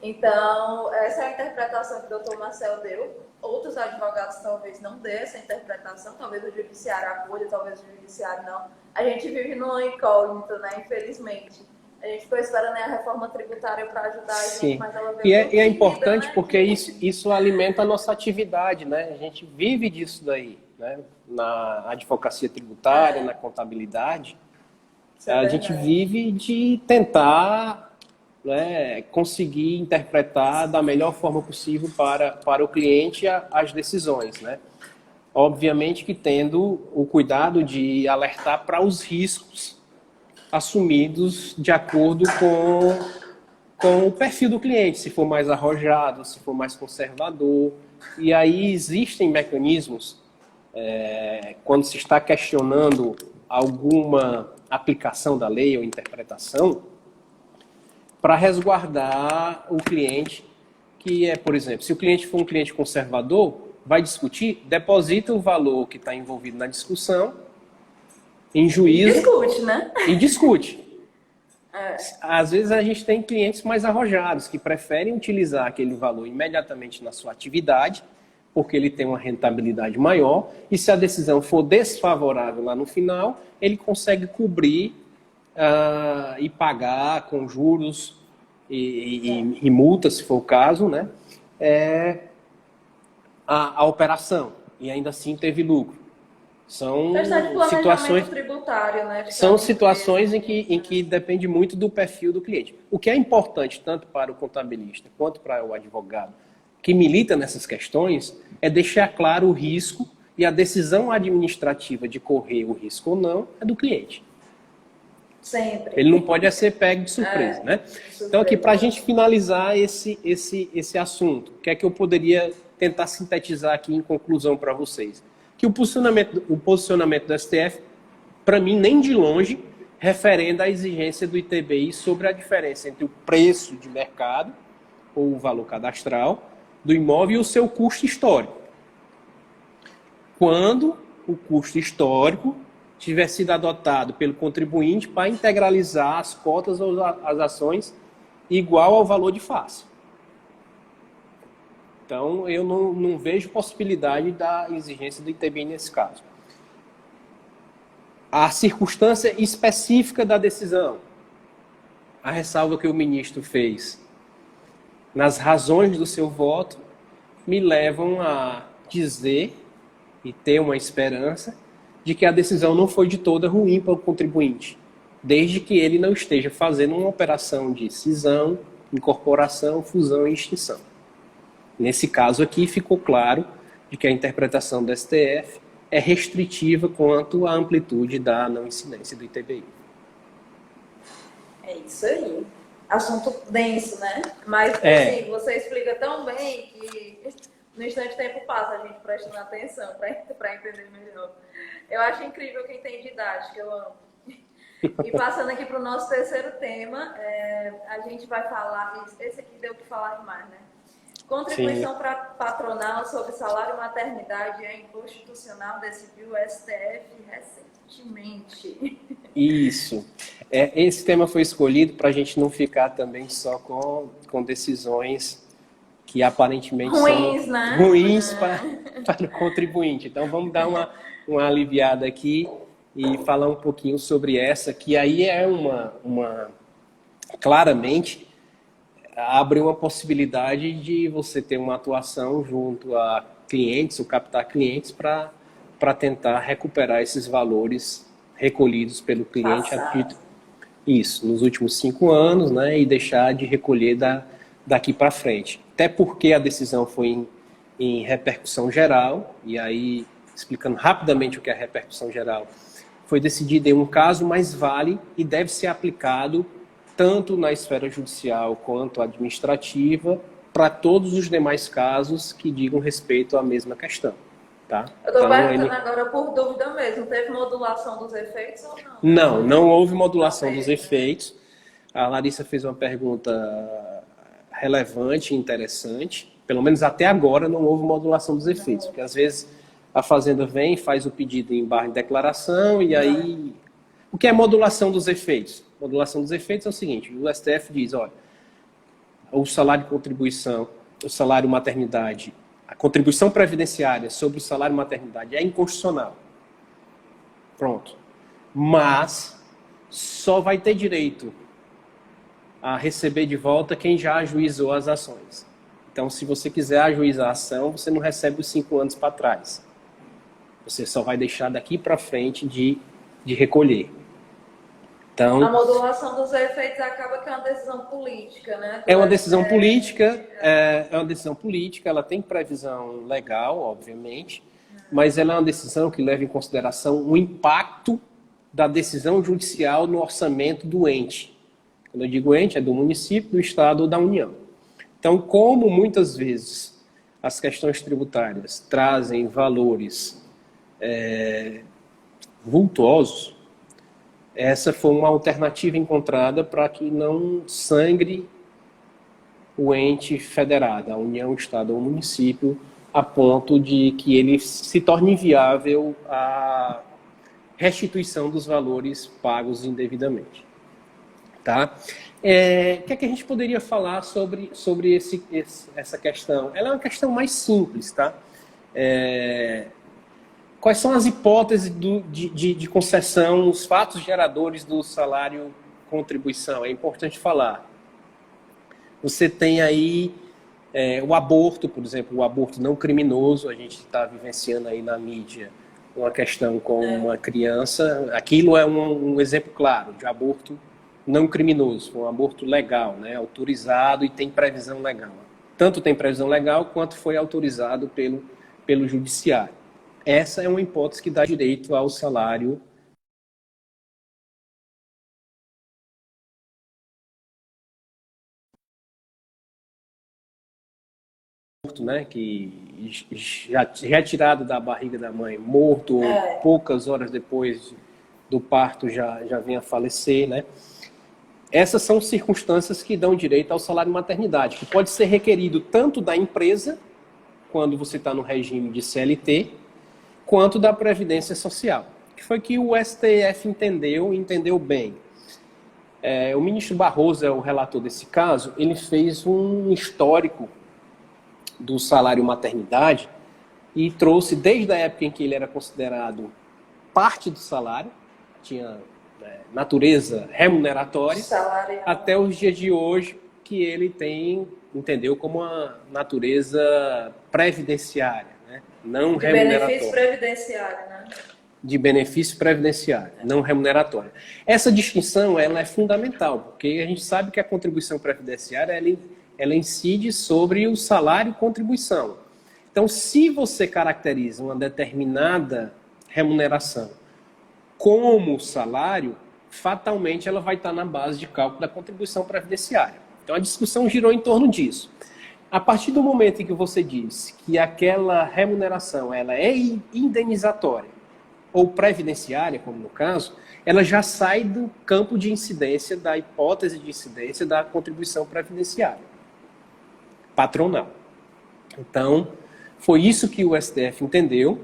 S1: Então, essa é a interpretação que o doutor Marcel deu. Outros advogados talvez não dê essa interpretação, talvez o judiciário acolha, talvez o judiciário não. A gente vive numa incógnita, né? Infelizmente. A gente ficou esperando a reforma tributária para ajudar a gente,
S2: Sim.
S1: mas ela veio
S2: E é importante,
S1: né?
S2: porque isso alimenta a nossa atividade, né? A gente vive disso daí, né? Na advocacia tributária, na contabilidade. A gente vive de tentar, né, conseguir interpretar da melhor forma possível para o cliente as decisões, né? Obviamente que tendo o cuidado de alertar para os riscos assumidos de acordo com o perfil do cliente, se for mais arrojado, se for mais conservador. E aí existem mecanismos, quando se está questionando alguma aplicação da lei ou interpretação, para resguardar o cliente, que é, por exemplo, se o cliente for um cliente conservador, vai discutir, deposita o valor que está envolvido na discussão em juízo.
S1: Discute, né?
S2: E discute. Às vezes a gente tem clientes mais arrojados, que preferem utilizar aquele valor imediatamente na sua atividade, porque ele tem uma rentabilidade maior, e se a decisão for desfavorável lá no final, ele consegue cobrir e pagar com juros e multas, se for o caso, né? A operação, e ainda assim teve lucro. São situações
S1: tributário, né?
S2: São situações em que depende muito do perfil do cliente. O que é importante tanto para o contabilista quanto para o advogado que milita nessas questões é deixar claro o risco, e a decisão administrativa de correr o risco ou não é do cliente.
S1: Sempre.
S2: Ele não pode ser pego de surpresa, né? Então, aqui, para a gente finalizar esse assunto, o que é que eu poderia tentar sintetizar aqui em conclusão para vocês? Que o posicionamento do STF, para mim, nem de longe, referenda a exigência do ITBI sobre a diferença entre o preço de mercado, ou o valor cadastral, do imóvel e o seu custo histórico. Quando o custo histórico tiver sido adotado pelo contribuinte para integralizar as cotas ou as ações igual ao valor de face. Então, eu não vejo possibilidade da exigência do ITBI nesse caso. A circunstância específica da decisão, a ressalva que o ministro fez nas razões do seu voto, me levam a dizer e ter uma esperança de que a decisão não foi de toda ruim para o contribuinte, desde que ele não esteja fazendo uma operação de cisão, incorporação, fusão e extinção. Nesse caso aqui, ficou claro de que a interpretação do STF é restritiva quanto à amplitude da não incidência do ITBI.
S1: É isso aí. Assunto denso, né? Mas, assim, você explica tão bem que no instante o tempo passa, a gente prestando atenção para entender melhor. Eu acho incrível quem tem didática, eu amo. E passando aqui para o nosso terceiro tema, a gente vai falar, esse aqui deu o que falar mais, né? Contribuição para patronal sobre salário maternidade é inconstitucional, decidiu o STF recentemente.
S2: Isso. Esse tema foi escolhido para a gente não ficar também só com decisões que aparentemente
S1: ruins,
S2: são
S1: né?
S2: ruins para o contribuinte. Então vamos dar uma aliviada aqui e falar um pouquinho sobre essa, que aí é claramente abre uma possibilidade de você ter uma atuação junto a clientes, ou captar clientes para tentar recuperar esses valores recolhidos pelo cliente nos últimos 5 anos, né, e deixar de recolher daqui para frente. Até porque a decisão foi em repercussão geral, e aí, explicando rapidamente o que é a repercussão geral, foi decidida em um caso, mas vale e deve ser aplicado tanto na esfera judicial quanto administrativa, para todos os demais casos que digam respeito à mesma questão. Tá?
S1: Eu estou perguntando agora por dúvida mesmo, teve modulação dos efeitos ou não?
S2: Não houve modulação dos efeitos. A Larissa fez uma pergunta relevante e interessante. Pelo menos até agora não houve modulação dos efeitos, porque às vezes a Fazenda vem, faz o pedido em barra de declaração e aí... O que é modulação dos efeitos? Modulação dos efeitos é o seguinte, o STF diz, olha, o salário de contribuição, o salário maternidade, a contribuição previdenciária sobre o salário maternidade é inconstitucional. Pronto. Mas só vai ter direito a receber de volta quem já ajuizou as ações. Então, se você quiser ajuizar a ação, você não recebe os 5 anos para trás. Você só vai deixar daqui para frente de recolher. Então,
S1: a modulação dos efeitos acaba que é uma decisão política, né?
S2: É uma decisão política, ela tem previsão legal, obviamente, mas ela é uma decisão que leva em consideração o impacto da decisão judicial no orçamento do ente. Quando eu digo ente, é do município, do estado ou da União. Então, como muitas vezes as questões tributárias trazem valores vultuosos, essa foi uma alternativa encontrada para que não sangre o ente federado, a União, Estado ou município, a ponto de que ele se torne inviável a restituição dos valores pagos indevidamente. Tá? O que é que a gente poderia falar sobre essa questão? Ela é uma questão mais simples, tá? Quais são as hipóteses de concessão, os fatos geradores do salário contribuição? É importante falar. Você tem aí o aborto, por exemplo, o aborto não criminoso. A gente está vivenciando aí na mídia uma questão com uma criança. Aquilo é um exemplo claro de aborto não criminoso, um aborto legal, né, autorizado e tem previsão legal. Tanto tem previsão legal quanto foi autorizado pelo judiciário. Essa é uma hipótese que dá direito ao salário né, que já é tirado da barriga da mãe, morto, ou poucas horas depois do parto já vem a falecer, né? Essas são circunstâncias que dão direito ao salário maternidade, que pode ser requerido tanto da empresa, quando você está no regime de CLT, quanto da Previdência Social. Que foi que o STF entendeu bem. O ministro Barroso é o relator desse caso, ele fez um histórico do salário maternidade e trouxe desde a época em que ele era considerado parte do salário, tinha natureza remuneratória, até os dias de hoje que ele entendeu como uma natureza previdenciária, né? Não remuneratória.
S1: Benefício previdenciário, né?
S2: De benefício previdenciário, não remuneratório. Essa distinção ela é fundamental, porque a gente sabe que a contribuição previdenciária ela incide sobre o salário e contribuição. Então, se você caracteriza uma determinada remuneração como salário, fatalmente ela vai estar na base de cálculo da contribuição previdenciária. Então, a discussão girou em torno disso. A partir do momento em que você diz que aquela remuneração ela é indenizatória ou previdenciária, como no caso, ela já sai do campo de incidência, da hipótese de incidência da contribuição previdenciária patronal. Então, foi isso que o STF entendeu.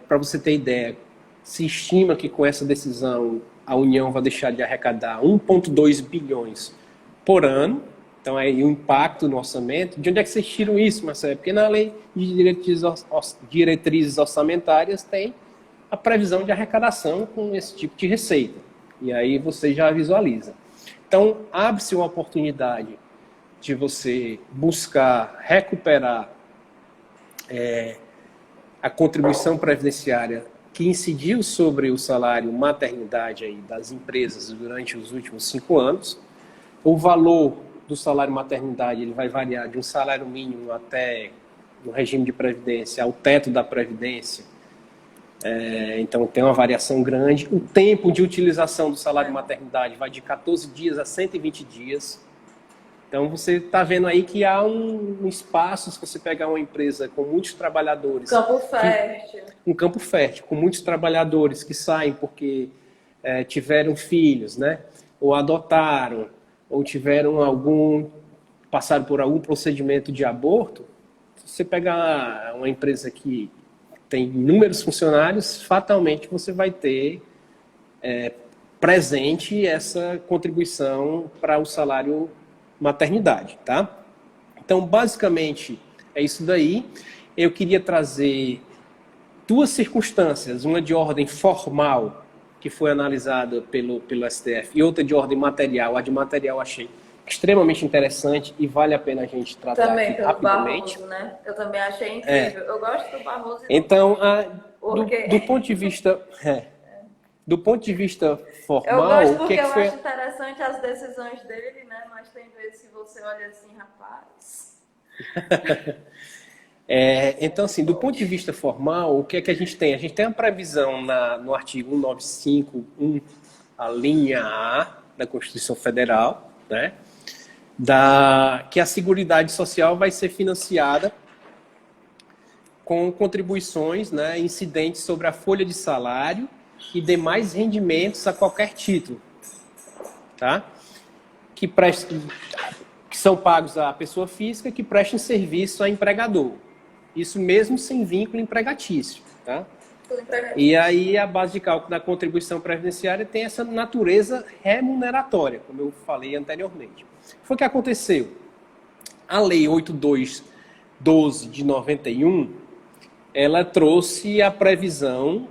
S2: Para você ter ideia, se estima que com essa decisão a União vai deixar de arrecadar 1,2 bilhões por ano. Então, aí o impacto no orçamento. De onde é que vocês tiram isso, Marcelo? Porque na lei de diretrizes orçamentárias tem a previsão de arrecadação com esse tipo de receita. E aí você já visualiza. Então, abre-se uma oportunidade de você buscar recuperar a contribuição previdenciária que incidiu sobre o salário maternidade aí das empresas durante os últimos 5 anos. O valor do salário maternidade ele vai variar de um salário mínimo até, no regime de previdência, ao teto da previdência. Então tem uma variação grande. O tempo de utilização do salário maternidade vai de 14 dias a 120 dias. Então você está vendo aí que há um espaço, se você pegar uma empresa com muitos trabalhadores...
S1: Campo fértil.
S2: Um campo fértil, com muitos trabalhadores que saem porque tiveram filhos, né? Ou adotaram, ou passaram por algum procedimento de aborto. Se você pegar uma empresa que tem inúmeros funcionários, fatalmente você vai ter presente essa contribuição para o salário maternidade, tá? Então, basicamente, é isso daí. Eu queria trazer duas circunstâncias, uma de ordem formal, que foi analisada pelo STF, e outra de ordem material. A de material achei extremamente interessante e vale a pena a gente tratar
S1: também
S2: aqui
S1: pelo
S2: rapidamente.
S1: Barroso, né? Eu também achei incrível. Eu gosto do Barroso.
S2: Então,
S1: Porque...
S2: do ponto de vista... do ponto de vista formal,
S1: eu gosto porque
S2: o que
S1: eu
S2: foi...
S1: acho interessante as decisões dele, né? Mas tem vezes que você olha assim, rapaz...
S2: Então, assim, do ponto de vista formal, o que é que a gente tem? A gente tem a previsão no artigo 195.1, a linha A da Constituição Federal, né? Que a Seguridade Social vai ser financiada com contribuições, né, incidentes sobre a folha de salário e demais rendimentos a qualquer título, tá? Que são pagos à pessoa física que prestem serviço a empregador. Isso mesmo sem vínculo empregatício, tá? E aí a base de cálculo da contribuição previdenciária tem essa natureza remuneratória, como eu falei anteriormente. Foi o que aconteceu. A Lei 8212 de 91, ela trouxe a previsão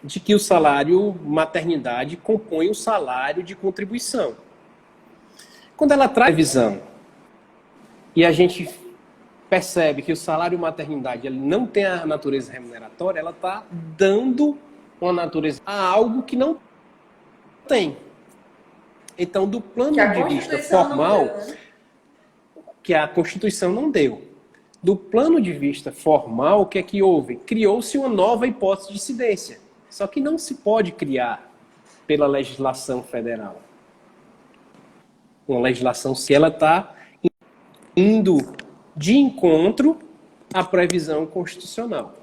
S2: de que o salário maternidade compõe o salário de contribuição. Quando ela traz a previsão e a gente percebe que o salário maternidade ele não tem a natureza remuneratória, ela está dando uma natureza a algo que não tem. Então, do plano de vista formal, que a Constituição não deu. Do plano de vista formal, o que é que houve? Criou-se uma nova hipótese de incidência. Só que não se pode criar pela legislação federal. Uma legislação, se ela está indo de encontro à previsão constitucional.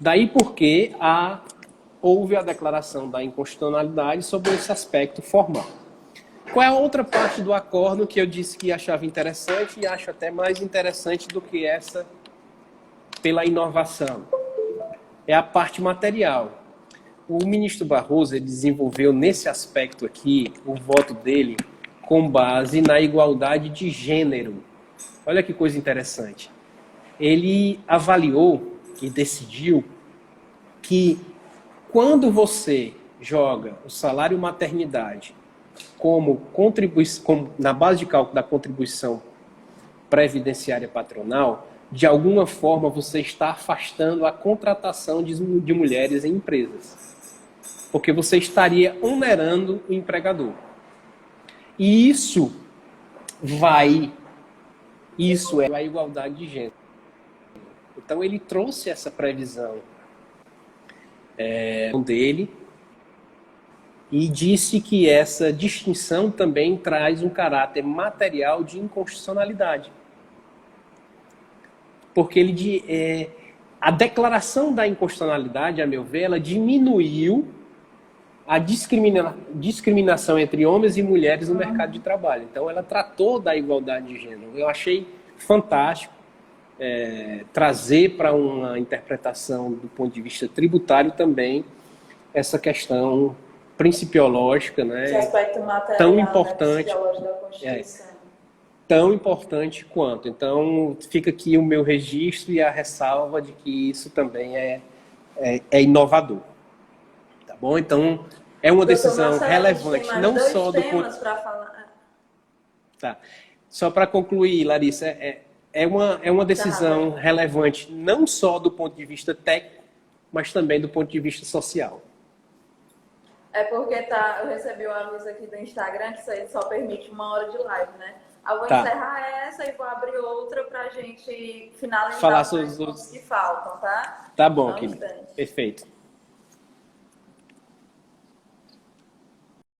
S2: Daí porque houve a declaração da inconstitucionalidade sobre esse aspecto formal. Qual é a outra parte do acordo que eu disse que achava interessante e acho até mais interessante do que essa pela inovação? É a parte material. O ministro Barroso ele desenvolveu nesse aspecto aqui o voto dele com base na igualdade de gênero. Olha que coisa interessante. Ele avaliou e decidiu que quando você joga o salário maternidade como na base de cálculo da contribuição previdenciária patronal, de alguma forma você está afastando a contratação de mulheres em empresas. Porque você estaria onerando o empregador. E isso é a igualdade de gênero. Então ele trouxe essa previsão dele e disse que essa distinção também traz um caráter material de inconstitucionalidade. Porque a declaração da inconstitucionalidade, a meu ver, ela diminuiu a discriminação entre homens e mulheres no mercado de trabalho. Então, ela tratou da igualdade de gênero. Eu achei fantástico trazer para uma interpretação do ponto de vista tributário também essa questão principiológica, né?
S1: Esse aspecto material,
S2: tão importante,
S1: da Constituição.
S2: Tão importante quanto. Então, fica aqui o meu registro e a ressalva de que isso também é inovador. Tá bom? Então, é uma decisão relevante, não só do ponto... Tá. Só para concluir, Larissa, é uma decisão relevante não só do ponto de vista técnico, mas também do ponto de vista social.
S1: É porque eu recebi um aviso aqui do Instagram que isso aí só permite 1 hora de live, né? Eu vou encerrar essa e vou abrir outra pra gente finalizar
S2: falar sobre os outros
S1: que faltam, tá?
S2: Tá bom, Kim. Perfeito.